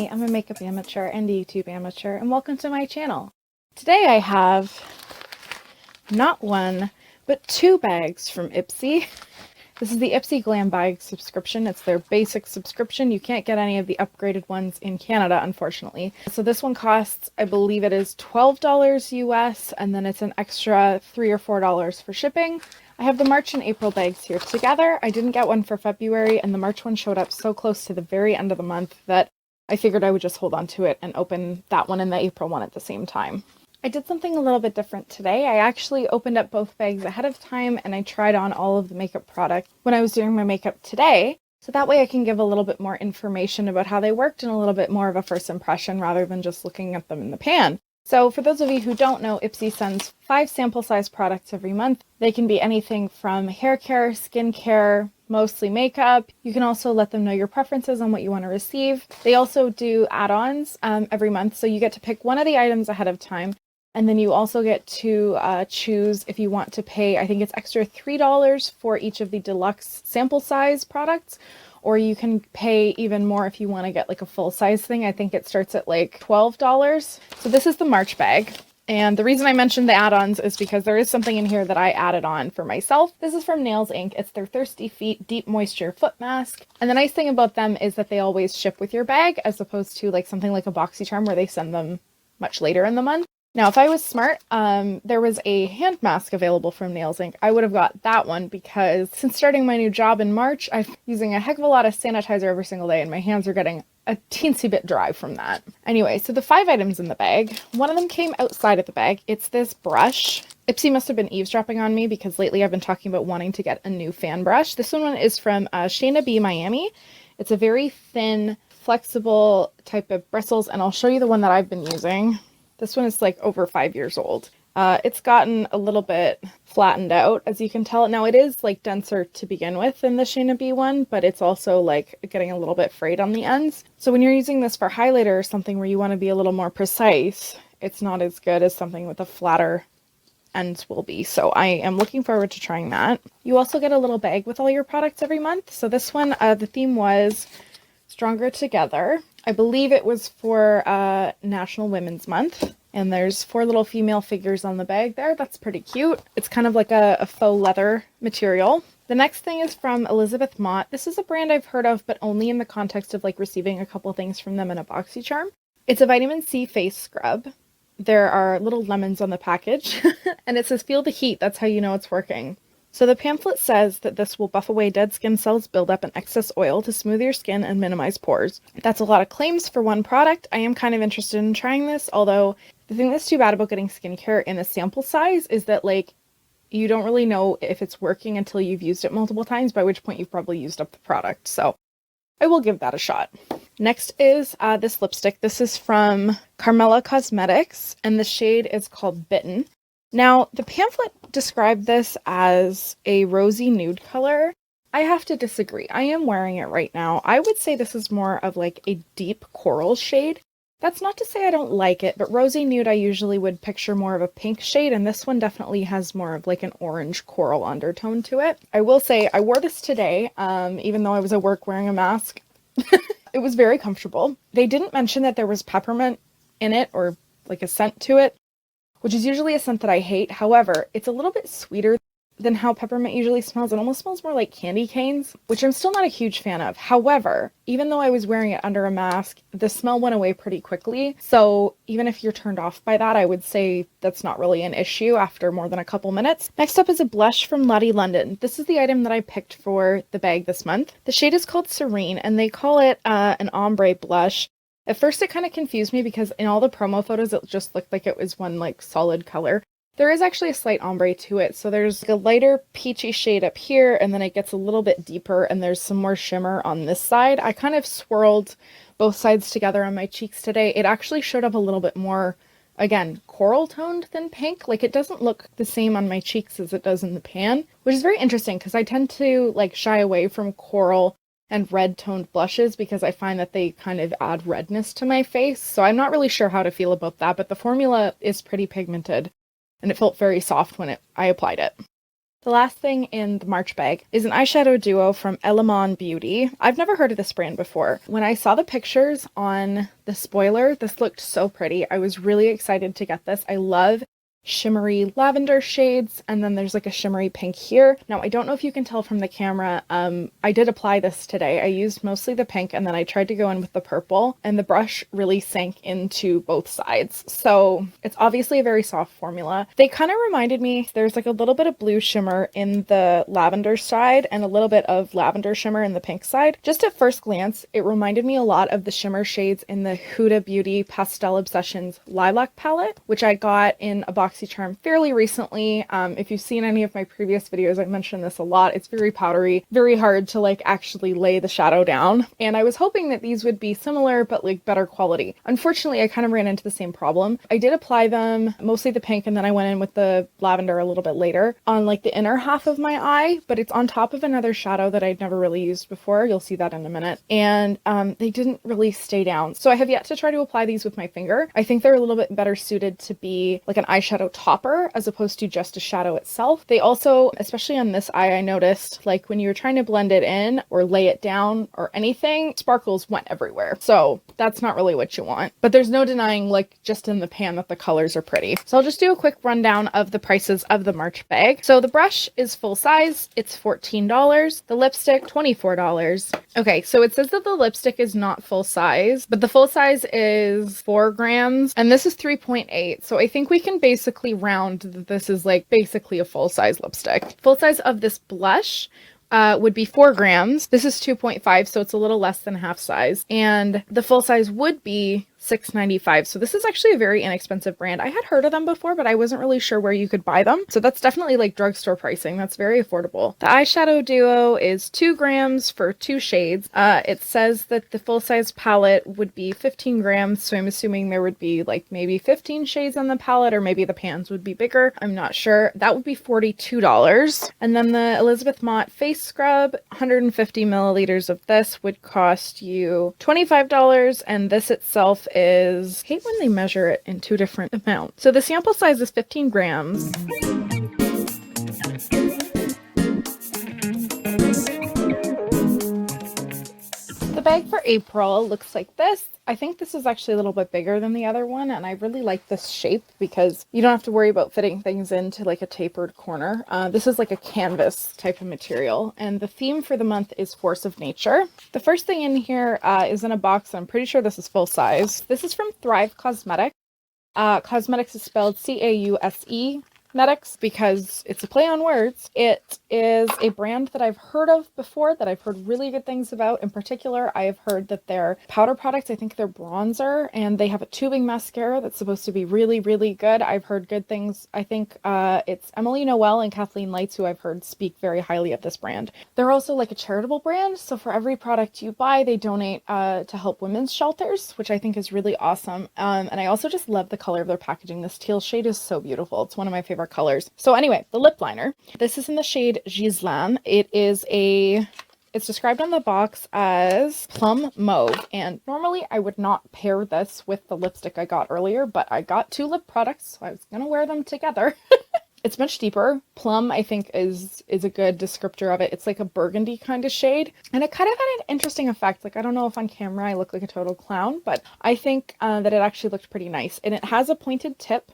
Emily. I'm a makeup amateur and a YouTube amateur, and welcome to my channel. Today I have not one, but two bags from Ipsy. This is the Ipsy Glam bag subscription. It's their basic subscription. You can't get any of the upgraded ones in Canada, unfortunately. So this one costs, I believe it is $12 US, and then it's an extra $3 or $4 for shipping. I have the March and April bags here together. I didn't get one for February, and the March one showed up so close to the very end of the month that I figured I would just hold on to it and open that one and the April one at the same time. I did something a little bit different today. I actually opened up both bags ahead of time and I tried on all of the makeup products when I was doing my makeup today. So that way I can give a little bit more information about how they worked and a little bit more of a first impression rather than just looking at them in the pan. So for those of you who don't know, Ipsy sends 5 sample size products every month. They can be anything from hair care, skin care, mostly makeup. You can also let them know your preferences on what you want to receive. They also do add-ons every month, so you get to pick one of the items ahead of time. And then you also get to choose if you want to pay, I think it's extra $3 for each of the deluxe sample size products, or you can pay even more if you want to get like a full size thing. I think it starts at like $12. So this is the March bag. And the reason I mentioned the add-ons is because there is something in here that I added on for myself. This is from Nails Inc. It's their Thirsty Feet Deep Moisture Foot Mask. And the nice thing about them is that they always ship with your bag, as opposed to like something like a BoxyCharm where they send them much later in the month. Now, if I was smart, there was a hand mask available from Nails Inc. I would have got that one because since starting my new job in March, I'm using a heck of a lot of sanitizer every single day and my hands are getting a teensy bit dry from that. Anyway, so the 5 items in the bag, one of them came outside of the bag. It's this brush. Ipsy must have been eavesdropping on me because lately I've been talking about wanting to get a new fan brush. This one is from Shayna B. Miami. It's a very thin, flexible type of bristles, and I'll show you the one that I've been using. This one is like over 5 years old. It's gotten a little bit flattened out, as you can tell. Now it is like denser to begin with than the Shayna B one, but it's also like getting a little bit frayed on the ends. So when you're using this for highlighter or something where you want to be a little more precise, it's not as good as something with a flatter ends will be. So I am looking forward to trying that. You also get a little bag with all your products every month. So this one, the theme was Stronger Together. I believe it was for National Women's Month, and there's 4 little female figures on the bag there. That's pretty cute. It's kind of like a faux leather material. The next thing is from Elizabeth Mott. This is a brand I've heard of, but only in the context of like receiving a couple things from them in a BoxyCharm. It's a vitamin C face scrub. There are little lemons on the package, and it says feel the heat. That's how you know it's working. So the pamphlet says that this will buff away dead skin cells, buildup, and excess oil to smooth your skin and minimize pores. That's a lot of claims for one product. I am kind of interested in trying this, although the thing that's too bad about getting skincare in a sample size is that like you don't really know if it's working until you've used it multiple times, by which point you've probably used up the product. So I will give that a shot. Next is this lipstick. This is from Carmela Causemetics, and the shade is called Bitten. Now, the pamphlet described this as a rosy nude color. I have to disagree. I am wearing it right now. I would say this is more of like a deep coral shade. That's not to say I don't like it, but rosy nude I usually would picture more of a pink shade, and this one definitely has more of like an orange coral undertone to it. I will say I wore this today, even though I was at work wearing a mask. It was very comfortable. They didn't mention that there was peppermint in it or like a scent to it, which is usually a scent that I hate. However, it's a little bit sweeter than how peppermint usually smells. It almost smells more like candy canes, which I'm still not a huge fan of. However, even though I was wearing it under a mask, the smell went away pretty quickly. So even if you're turned off by that, I would say that's not really an issue after more than a couple minutes. Next up is a blush from Lottie London. This is the item that I picked for the bag this month. The shade is called Serene, and they call it an ombre blush. At first it kind of confused me because in all the promo photos it just looked like it was one like solid color. There is actually a slight ombre to it, so there's like a lighter peachy shade up here, and then it gets a little bit deeper, and there's some more shimmer on this side. I kind of swirled both sides together on my cheeks today. It actually showed up a little bit more, again, coral toned than pink. Like it doesn't look the same on my cheeks as it does in the pan, which is very interesting because I tend to like shy away from coral and red toned blushes because I find that they kind of add redness to my face. So I'm not really sure how to feel about that, but the formula is pretty pigmented and it felt very soft when I applied it. The last thing in the March bag is an eyeshadow duo from Eleman Beauty. I've never heard of this brand before. When I saw the pictures on the spoiler, this looked so pretty. I was really excited to get this. I love shimmery lavender shades, and then there's like a shimmery pink here. Now, I don't know if you can tell from the camera, I did apply this today. I used mostly the pink, and then I tried to go in with the purple, and the brush really sank into both sides. So it's obviously a very soft formula. They kind of reminded me, there's like a little bit of blue shimmer in the lavender side and a little bit of lavender shimmer in the pink side. Just at first glance, it reminded me a lot of the shimmer shades in the Huda Beauty Pastel Obsessions Lilac palette, which I got in a box Charm fairly recently. If you've seen any of my previous videos, I've mentioned this a lot. It's very powdery, very hard to like actually lay the shadow down. And I was hoping that these would be similar, but like better quality. Unfortunately, I kind of ran into the same problem. I did apply them, mostly the pink, and then I went in with the lavender a little bit later on like the inner half of my eye, but it's on top of another shadow that I'd never really used before. You'll see that in a minute. And they didn't really stay down. So I have yet to try to apply these with my finger. I think they're a little bit better suited to be like an eyeshadow topper as opposed to just a shadow itself. They also, especially on this eye, I noticed like when you were trying to blend it in or lay it down or anything, sparkles went everywhere. So that's not really what you want. But there's no denying like just in the pan that the colors are pretty. So I'll just do a quick rundown of the prices of the March bag. So the brush is full size. It's $14. The lipstick, $24. Okay, so it says that the lipstick is not full size, but the full size is 4 grams and this is 3.8. So I think we can basically round that this is like basically a full size lipstick. Full size of this blush would be 4 grams. This is 2.5, so it's a little less than half size. And the full size would be $6.95. So this is actually a very inexpensive brand. I had heard of them before, but I wasn't really sure where you could buy them. So that's definitely like drugstore pricing. That's very affordable. The eyeshadow duo is 2 grams for 2 shades. It says that the full size palette would be 15 grams. So I'm assuming there would be like maybe 15 shades on the palette, or maybe the pans would be bigger. I'm not sure. That would be $42. And then the Elizabeth Mott face scrub, 150 milliliters of this would cost you $25. And this itself is, I hate when they measure it in 2 different amounts. So the sample size is 15 grams. The bag for April looks like this. I think this is actually a little bit bigger than the other one, and I really like this shape because you don't have to worry about fitting things into like a tapered corner. This is like a canvas type of material, and the theme for the month is Force of Nature. The first thing in here is in a box. I'm pretty sure this is full size. This is from Thrive Causemetics. Causemetics is spelled C-A-U-S-E. Metics because it's a play on words. It is a brand that I've heard of before, that I've heard really good things about. In particular, I have heard that their powder products, I think they're bronzer, and they have a tubing mascara that's supposed to be really, really good. I've heard good things. I think it's Emily Noel and Kathleen Lights who I've heard speak very highly of this brand. They're also like a charitable brand, so for every product you buy, they donate to help women's shelters, which I think is really awesome. And I also just love the color of their packaging. This teal shade is so beautiful. It's one of my favorite colors. So anyway, the lip liner. This is in the shade Ghizlan. It's described on the box as plum mauve, and normally I would not pair this with the lipstick I got earlier, but I got 2 lip products, so I was gonna wear them together. It's much deeper. Plum, I think, is a good descriptor of it. It's like a burgundy kind of shade, and it kind of had an interesting effect. Like, I don't know if on camera I look like a total clown, but I think that it actually looked pretty nice, and it has a pointed tip.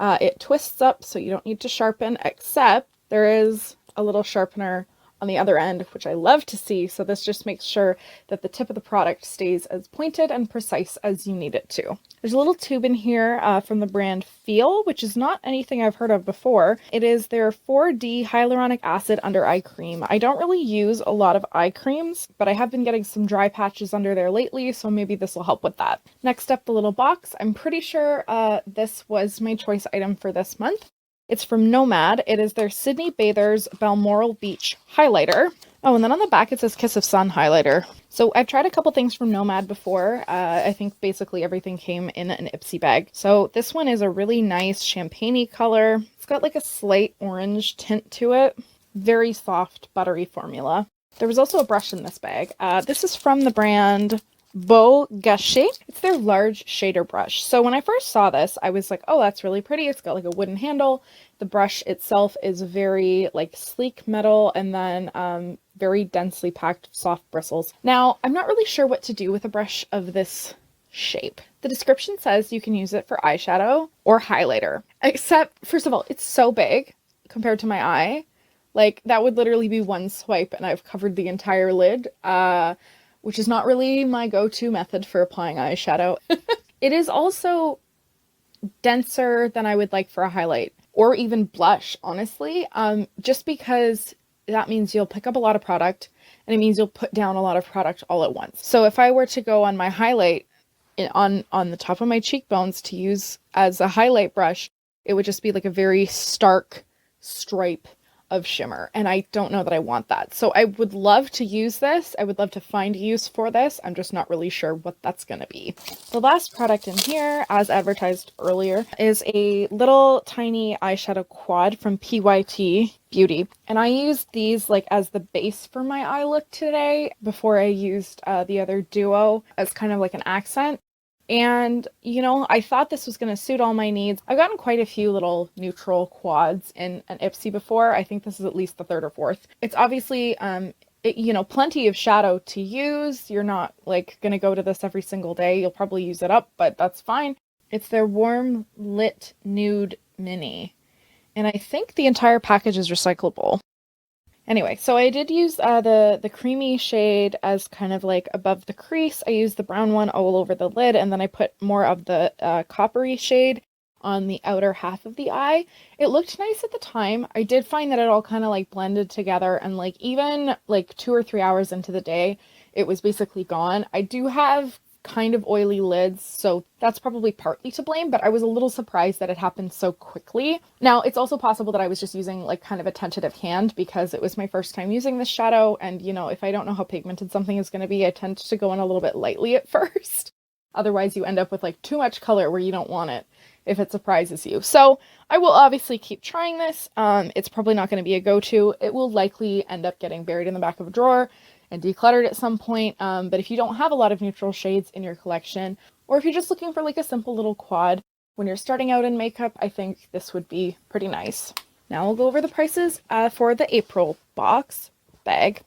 It twists up, so you don't need to sharpen, except there is a little sharpener on the other end, which I love to see. So this just makes sure that the tip of the product stays as pointed and precise as you need it to. There's a little tube in here from the brand Feel, which is not anything I've heard of before. It is their 4D hyaluronic acid under eye cream. I don't really use a lot of eye creams, but I have been getting some dry patches under there lately, so maybe this will help with that. Next up, the little box. I'm pretty sure this was my choice item for this month. It's from Nomad. It is their Sydney Bathers Balmoral Beach highlighter. Oh, and then on the back it says Kiss of Sun highlighter. So I've tried a couple things from Nomad before. I think basically everything came in an Ipsy bag. So this one is a really nice champagne-y color. It's got like a slight orange tint to it. Very soft, buttery formula. There was also a brush in this bag. This is from the brand Beau Gâché. It's their large shader brush. So when I first saw this, I was like, oh, that's really pretty. It's got like a wooden handle. The brush itself is very like sleek metal and then very densely packed soft bristles. Now, I'm not really sure what to do with a brush of this shape. The description says you can use it for eyeshadow or highlighter. Except, first of all, it's so big compared to my eye. Like, that would literally be one swipe and I've covered the entire lid. Which is not really my go-to method for applying eyeshadow. It is also denser than I would like for a highlight or even blush, honestly, just because that means you'll pick up a lot of product and it means you'll put down a lot of product all at once. So if I were to go on my highlight on the top of my cheekbones to use as a highlight brush, it would just be like a very stark stripe of shimmer, and I don't know that I want that. So I would love to use this. I would love to find use for this. I'm just not really sure what that's gonna be. The last product in here, as advertised earlier, is a little tiny eyeshadow quad from PYT Beauty. And I used these like as the base for my eye look today before I used the other duo as kind of like an accent. And, you know, I thought this was going to suit all my needs. I've gotten quite a few little neutral quads in an Ipsy before. I think this is at least the third or fourth. It's obviously, you know, plenty of shadow to use. You're not like going to go to this every single day. You'll probably use it up, but that's fine. It's their Warm Lit Nude Mini. And I think the entire package is recyclable. Anyway, so I did use the creamy shade as kind of like above the crease. I used the brown one all over the lid, and then I put more of the coppery shade on the outer half of the eye. It looked nice at the time. I did find that it all kind of like blended together, and like even like 2 or 3 hours into the day, it was basically gone. I do have kind of oily lids, so that's probably partly to blame, but I was a little surprised that it happened so quickly. Now, it's also possible that I was just using like kind of a tentative hand because it was my first time using this shadow, and you know, if I don't know how pigmented something is going to be, I tend to go in a little bit lightly at first. Otherwise, you end up with like too much color where you don't want it if it surprises you. So I will obviously keep trying this. It's probably not going to be a go-to. It will likely end up getting buried in the back of a drawer and decluttered at some point, but if you don't have a lot of neutral shades in your collection, or if you're just looking for like a simple little quad when you're starting out in makeup, I think this would be pretty nice. Now we'll go over the prices for the April bag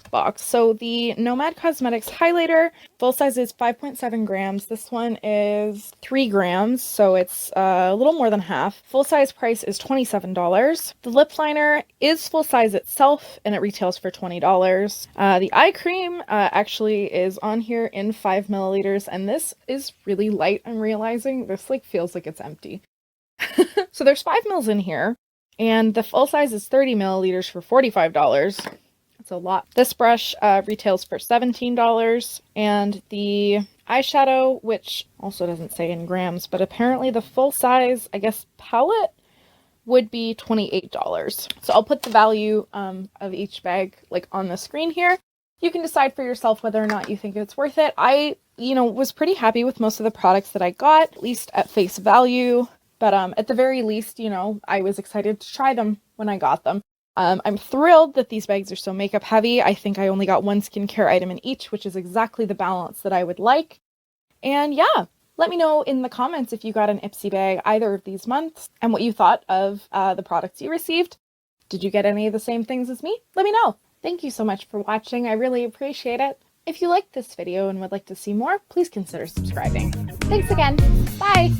box. So the Nomad Causemetics highlighter, full size is 5.7 grams. This one is 3 grams, so it's a little more than half. Full size price is $27. The lip liner is full size itself, and it retails for $20. The eye cream actually is on here in 5 milliliters, and this is really light. I'm realizing this like feels like it's empty. So there's 5 mils in here, and the full size is 30 milliliters for $45. That's a lot. This brush retails for $17, and the eyeshadow, which also doesn't say in grams, but apparently the full size, I guess, palette would be $28. So I'll put the value of each bag like on the screen here. You can decide for yourself whether or not you think it's worth it. I, you know, was pretty happy with most of the products that I got, at least at face value. But at the very least, you know, I was excited to try them when I got them. I'm thrilled that these bags are so makeup heavy. I think I only got one skincare item in each, which is exactly the balance that I would like. And yeah, let me know in the comments if you got an Ipsy bag either of these months and what you thought of the products you received. Did you get any of the same things as me? Let me know. Thank you so much for watching. I really appreciate it. If you liked this video and would like to see more, please consider subscribing. Thanks again. Bye!